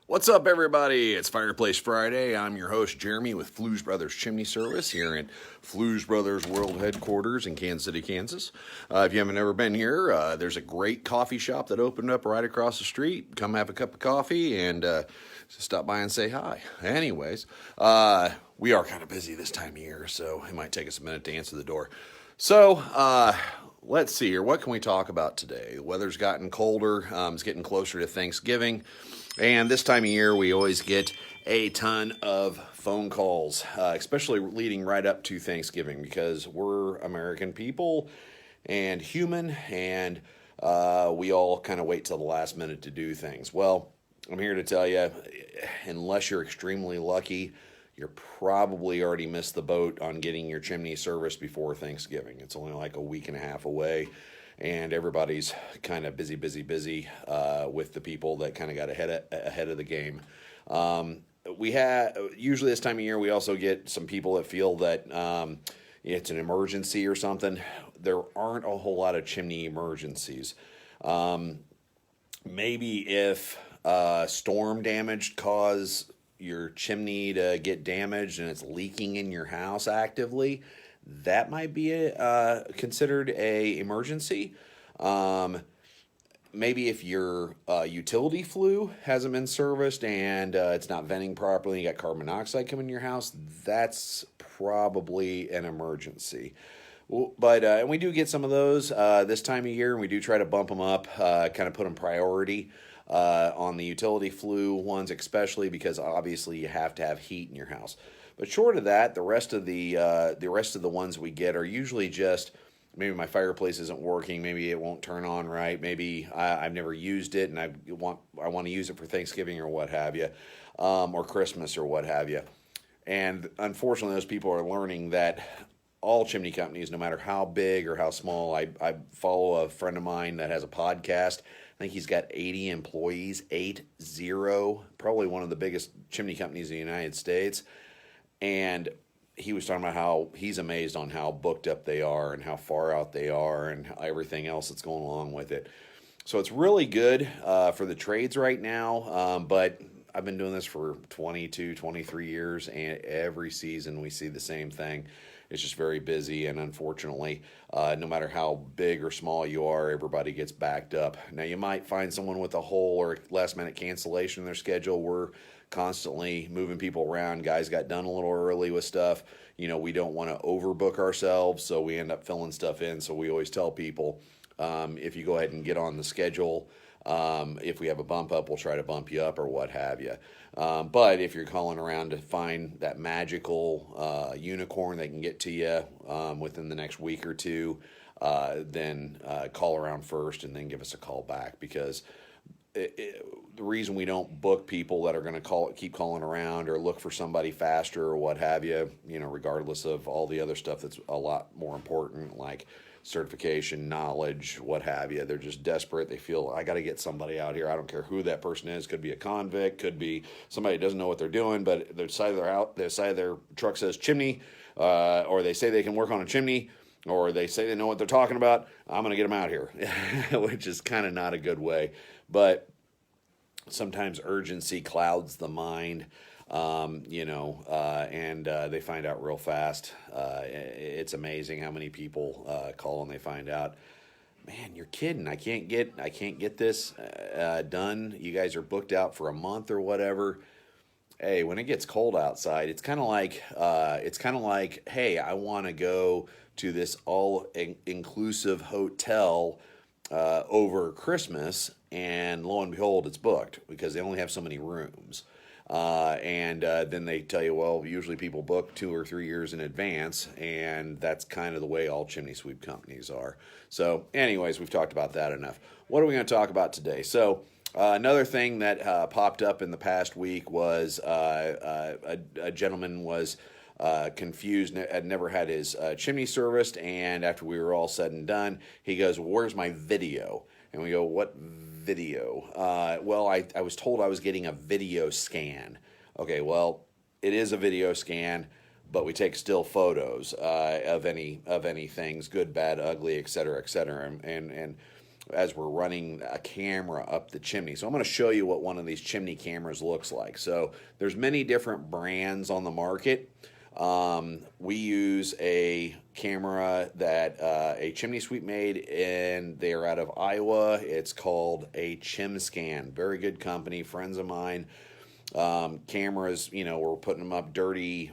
What's up, everybody? It's Fireplace Friday. I'm your host, Jeremy, with Fluesbrothers Chimney Service here in Fluesbrothers World Headquarters in Kansas City, Kansas. If you haven't ever been here, there's a great coffee shop that opened up right across the street. Come have a cup of coffee and stop by and say hi. Anyways, we are kind of busy this time of year, so it might take us a minute to answer the door. So, let's see here. What can we talk about today? The weather's gotten colder. It's getting closer to Thanksgiving. And this time of year, we always get a ton of phone calls, especially leading right up to Thanksgiving, because we're American people and human, and we all kind of wait till the last minute to do things. Well, I'm here to tell you, unless you're extremely lucky, you're probably already missed the boat on getting your chimney serviced before Thanksgiving. It's only like a week and a half away. And everybody's kind of busy with the people that kind of got ahead of the game. We have usually this time of year we also get some people that feel that it's an emergency or something. There aren't a whole lot of chimney emergencies. Maybe if storm damage caused your chimney to get damaged and it's leaking in your house actively, that might be considered a emergency. Maybe if your utility flue hasn't been serviced and it's not venting properly, you got carbon monoxide coming in your house, that's probably an emergency. But and we do get some of those this time of year, and we do try to bump them up, kind of put them priority on the utility flue ones, especially because obviously you have to have heat in your house. But short of that, the rest of the ones we get are usually just maybe my fireplace isn't working, maybe it won't turn on right, maybe I've never used it and I want to use it for Thanksgiving or what have you, or Christmas or what have you. And unfortunately, those people are learning that all chimney companies, no matter how big or how small, I follow a friend of mine that has a podcast. I think he's got 80 employees, 80, probably one of the biggest chimney companies in the United States. And he was talking about how he's amazed on how booked up they are and how far out they are and everything else that's going along with it. So it's really good for the trades right now. But I've been doing this for 22, 23 years, and every season we see the same thing. It's just very busy, and unfortunately, no matter how big or small you are, everybody gets backed up. Now, you might find someone with a hole or last-minute cancellation in their schedule. We're constantly moving people around. Guys got done a little early with stuff. You know, we don't want to overbook ourselves, so we end up filling stuff in. So we always tell people, if you go ahead and get on the schedule, if we have a bump up, we'll try to bump you up or what have you. But if you're calling around to find that magical unicorn that can get to you within the next week or two, then call around first and then give us a call back, because the reason we don't book people that are going to keep calling around or look for somebody faster or what have you, regardless of all the other stuff that's a lot more important, like certification, knowledge, what have you. They're just desperate. They feel, I got to get somebody out here. I don't care who that person is. Could be a convict, could be somebody who doesn't know what they're doing, but the side of their truck says chimney, or they say they can work on a chimney, or they say they know what they're talking about. I'm going to get them out here, which is kind of not a good way. But sometimes urgency clouds the mind, and they find out real fast. It's amazing how many people call and they find out, man, you're kidding. I can't get this done. You guys are booked out for a month or whatever. Hey, when it gets cold outside, it's kind of like, hey, I want to go to this all-inclusive hotel over Christmas, and lo and behold, it's booked because they only have so many rooms. And then they tell you, well, usually people book 2 or 3 years in advance, and that's kind of the way all chimney sweep companies are. So anyways, we've talked about that enough. What are we going to talk about today? So another thing that popped up in the past week was a gentleman was confused, had never had his chimney serviced, and after we were all said and done, he goes, where's my video? And we go, what video? Well, I was told I was getting a video scan. Okay, well, it is a video scan, but we take still photos of any things, good, bad, ugly, et cetera, et cetera. And as we're running a camera up the chimney. So I'm going to show you what one of these chimney cameras looks like. So there's many different brands on the market. We use a camera that a chimney sweep made, and they are out of Iowa. It's called a ChimScan. Very good company, friends of mine. Cameras, we're putting them up dirty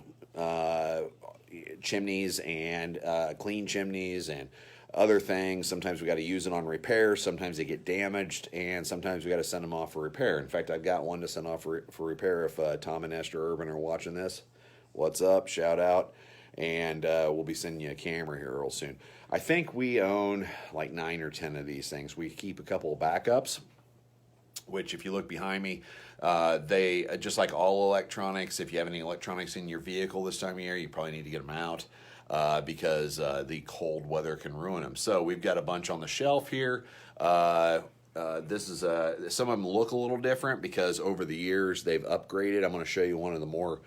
chimneys and clean chimneys and other things. Sometimes we got to use it on repairs. Sometimes they get damaged, and sometimes we got to send them off for repair. In fact, I've got one to send off for repair if Tom and Esther Urban are watching this. What's up? Shout out. And we'll be sending you a camera here real soon. I think we own like 9 or 10 of these things. We keep a couple of backups, which if you look behind me, they, just like all electronics, if you have any electronics in your vehicle this time of year, you probably need to get them out because the cold weather can ruin them. So we've got a bunch on the shelf here. This is some of them look a little different because over the years they've upgraded. I'm going to show you one of the more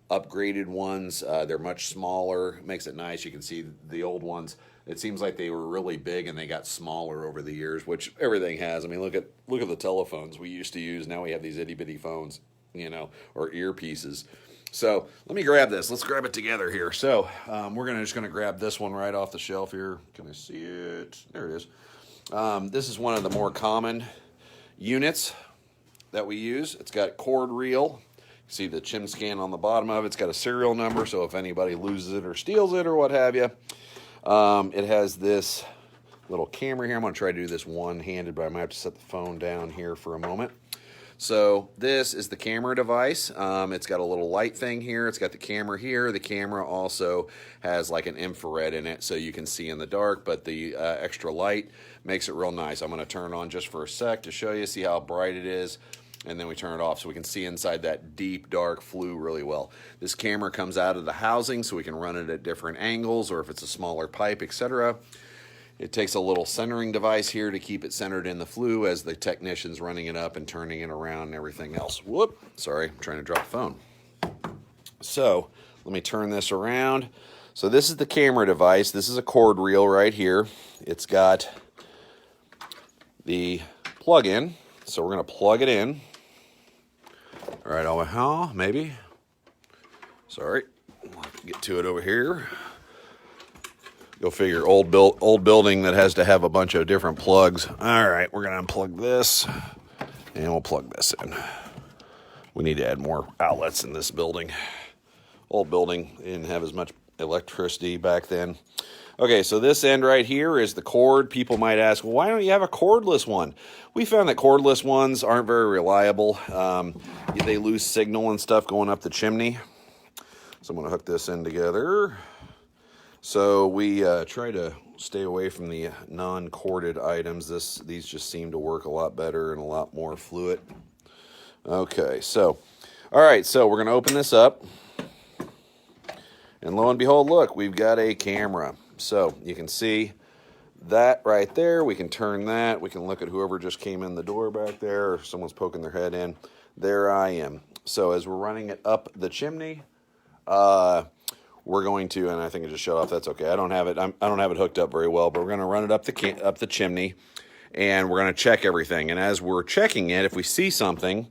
upgraded ones. They're much smaller. Makes it nice. You can see the old ones. It seems like they were really big and they got smaller over the years, which everything has. I mean, look at the telephones we used to use. Now we have these itty bitty phones, or earpieces. So let me grab this. Let's grab it together here. So we're just gonna grab this one right off the shelf here. Can I see it? There it is. This is one of the more common units that we use. It's got cord reel. See the ChimScan on the bottom of it. It's got a serial number, so if anybody loses it or steals it or what have you. It has this little camera here. I'm going to try to do this one-handed, but I might have to set the phone down here for a moment. So this is the camera device. It's got a little light thing here. It's got the camera here. The camera also has like an infrared in it so you can see in the dark, but the extra light makes it real nice. I'm going to turn it on just for a sec to show you, see how bright it is. And then we turn it off so we can see inside that deep, dark flue really well. This camera comes out of the housing so we can run it at different angles, or if it's a smaller pipe, etc. It takes a little centering device here to keep it centered in the flue as the technician's running it up and turning it around and everything else. Whoop, sorry, I'm trying to drop the phone. So let me turn this around. So this is the camera device. This is a cord reel right here. It's got the plug-in. So we're going to plug it in. All right, maybe. Sorry, I'll have to get to it over here. Go figure, old building that has to have a bunch of different plugs. All right, we're going to unplug this, and we'll plug this in. We need to add more outlets in this building. Old building, they didn't have as much electricity back then. Okay, so this end right here is the cord. People might ask, well, why don't you have a cordless one? We found that cordless ones aren't very reliable. They lose signal and stuff going up the chimney. So I'm going to hook this in together. So we try to stay away from the non-corded items. These just seem to work a lot better and a lot more fluid. Okay, so, all right, so we're going to open this up. And lo and behold, look, we've got a camera. So you can see that right there. We can turn that. We can look at whoever just came in the door back there, or if someone's poking their head in. There I am. So as we're running it up the chimney, we're going to, and I think it just shut off. That's okay. I don't have it hooked up very well, but we're going to run it up the chimney, and we're going to check everything. And as we're checking it, if we see something,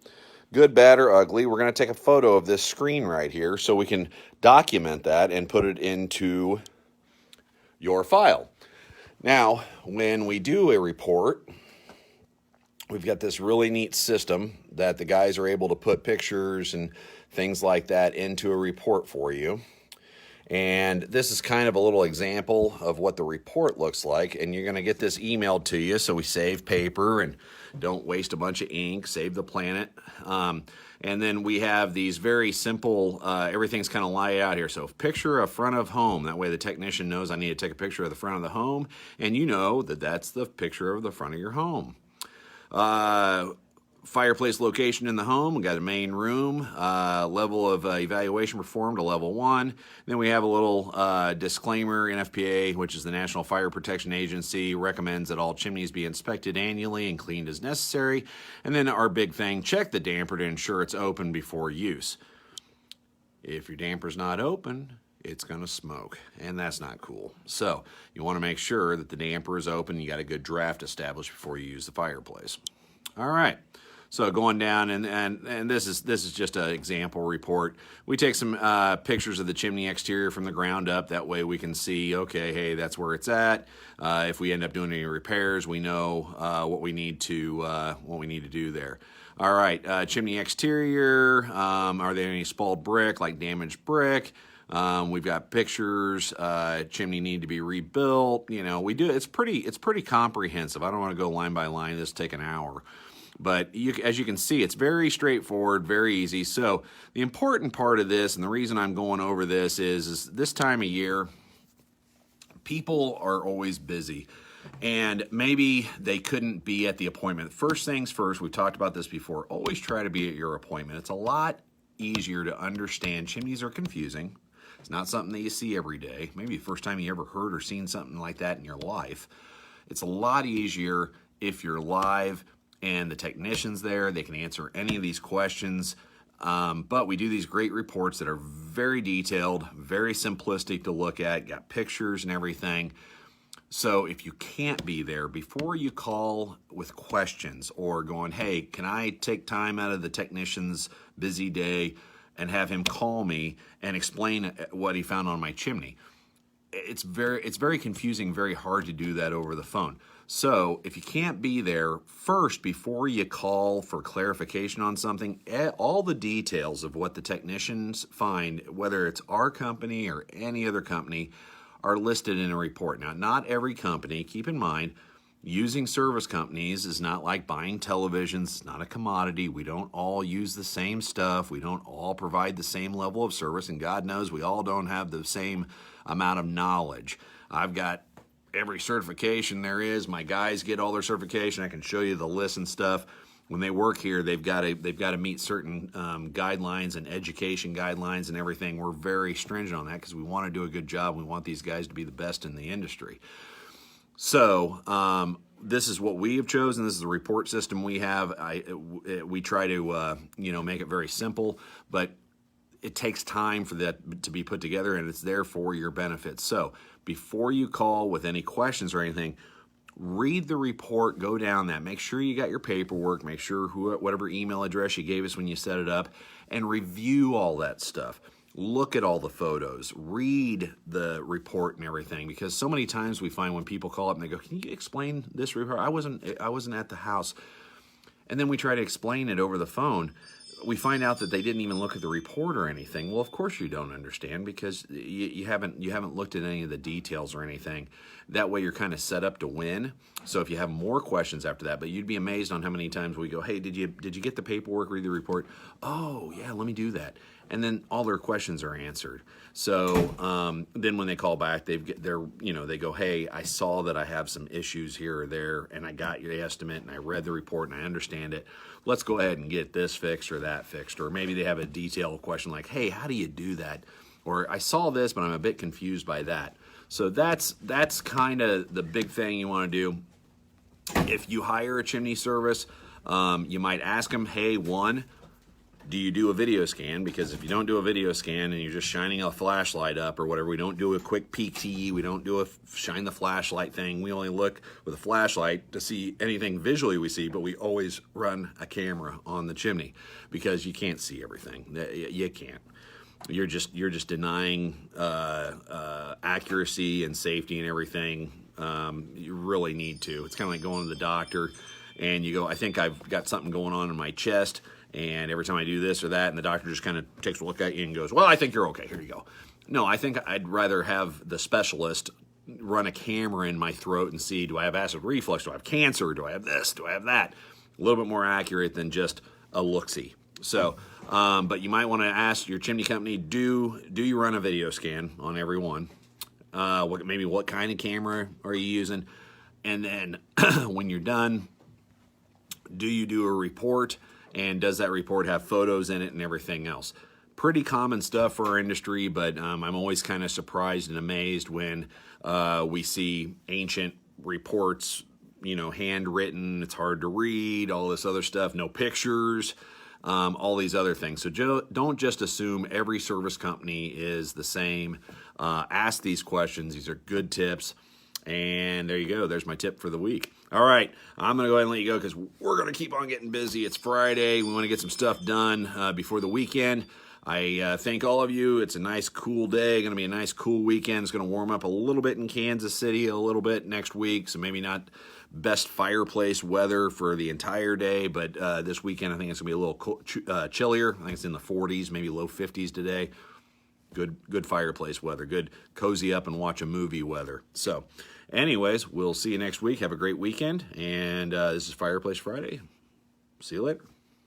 good, bad, or ugly, we're going to take a photo of this screen right here so we can document that and put it into your file. Now, when we do a report, we've got this really neat system that the guys are able to put pictures and things like that into a report for you. And this is kind of a little example of what the report looks like. And you're going to get this emailed to you, so we save paper and don't waste a bunch of ink, save the planet. And then we have these very simple, everything's kind of laid out here. So picture a front of home. That way the technician knows I need to take a picture of the front of the home. And you know that that's the picture of the front of your home. Fireplace location in the home. We got a main room, level of evaluation performed to level 1. Then we have a little disclaimer. NFPA, which is the National Fire Protection Agency, recommends that all chimneys be inspected annually and cleaned as necessary. And then our big thing, check the damper to ensure it's open before use. If your damper's not open, it's going to smoke, and that's not cool. So you want to make sure that the damper is open, you got a good draft established before you use the fireplace. All right. So going down, and this is just an example report. We take some pictures of the chimney exterior from the ground up. That way we can see, okay, hey, that's where it's at. If we end up doing any repairs, we know what we need to do there. All right, chimney exterior. Are there any spalled brick, like damaged brick? We've got pictures. Chimney need to be rebuilt. You know, we do. It's pretty comprehensive. I don't want to go line by line. This will take an hour. But as you can see, it's very straightforward, very easy. So the important part of this, and the reason I'm going over this is this time of year, people are always busy. And maybe they couldn't be at the appointment. First things first, we've talked about this before, always try to be at your appointment. It's a lot easier to understand. Chimneys are confusing. It's not something that you see every day. Maybe the first time you ever heard or seen something like that in your life. It's a lot easier if you're live and the technician's there. They can answer any of these questions. But we do these great reports that are very detailed, very simplistic to look at, got pictures and everything. So if you can't be there, before you call with questions or going, hey, can I take time out of the technician's busy day and have him call me and explain what he found on my chimney? It's very confusing, very hard to do that over the phone. So if you can't be there, first, before you call for clarification on something, all the details of what the technicians find, whether it's our company or any other company, are listed in a report. Now, not every company, keep in mind, using service companies is not like buying televisions. It's not a commodity. We don't all use the same stuff. We don't all provide the same level of service, and God knows we all don't have the same amount of knowledge. I've got every certification there is. My guys get all their certification. I can show you the list and stuff. When they work here, they've got to meet certain guidelines and education guidelines and everything. We're very stringent on that because we want to do a good job. We want these guys to be the best in the industry. So this is what we have chosen. This is the report system we have. We try to make it very simple, but it takes time for that to be put together, and it's there for your benefit. So before you call with any questions or anything, read the report, go down that, make sure you got your paperwork, make sure whatever email address you gave us when you set it up, and review all that stuff. Look at all the photos, read the report and everything, because so many times we find when people call up and they go, can you explain this report? I wasn't at the house. And then we try to explain it over the phone. We find out that they didn't even look at the report or anything. Well, of course you don't understand, because you haven't looked at any of the details or anything. That way you're kind of set up to win. So if you have more questions after that, but you'd be amazed on how many times we go, hey, did you get the paperwork, read the report? Oh yeah, let me do that. And then all their questions are answered. So then when they call back, they go, hey, I saw that I have some issues here or there, and I got your estimate, and I read the report, and I understand it. Let's go ahead and get this fixed or that fixed. Or maybe they have a detailed question like, hey, how do you do that? Or I saw this, but I'm a bit confused by that. So that's kind of the big thing you want to do. If you hire a chimney service, you might ask them, hey, do you do a video scan? Because if you don't do a video scan and you're just shining a flashlight up or whatever, we don't do a quick PT, we don't do a shine the flashlight thing. We only look with a flashlight to see anything visually we see, but we always run a camera on the chimney because you can't see everything. You can't. You're just denying accuracy and safety and everything. You really need to. It's kind of like going to the doctor and you go, I think I've got something going on in my chest. And every time I do this or that, and the doctor just kind of takes a look at you and goes, well, I think you're okay. Here you go. No, I think I'd rather have the specialist run a camera in my throat and see, do I have acid reflux? Do I have cancer? Do I have this? Do I have that? A little bit more accurate than just a look-see. So, but you might want to ask your chimney company, do you run a video scan on every one? Maybe what kind of camera are you using? And then when you're done, do you do a report? And does that report have photos in it and everything else? Pretty common stuff for our industry, but I'm always kind of surprised and amazed when we see ancient reports, handwritten, it's hard to read, all this other stuff, no pictures. all these other things. So don't just assume every service company is the same. Ask these questions. These are good tips. And there you go. There's my tip for the week. All right. I'm going to go ahead and let you go because we're going to keep on getting busy. It's Friday. We want to get some stuff done before the weekend. I thank all of you. It's a nice, cool day. Going to be a nice, cool weekend. It's going to warm up a little bit in Kansas City, a little bit next week. So maybe not best fireplace weather for the entire day, but this weekend I think it's going to be a little chillier. I think it's in the 40s, maybe low 50s today. Good fireplace weather. Good cozy up and watch a movie weather. So anyways, we'll see you next week. Have a great weekend. And this is Fireplace Friday. See you later.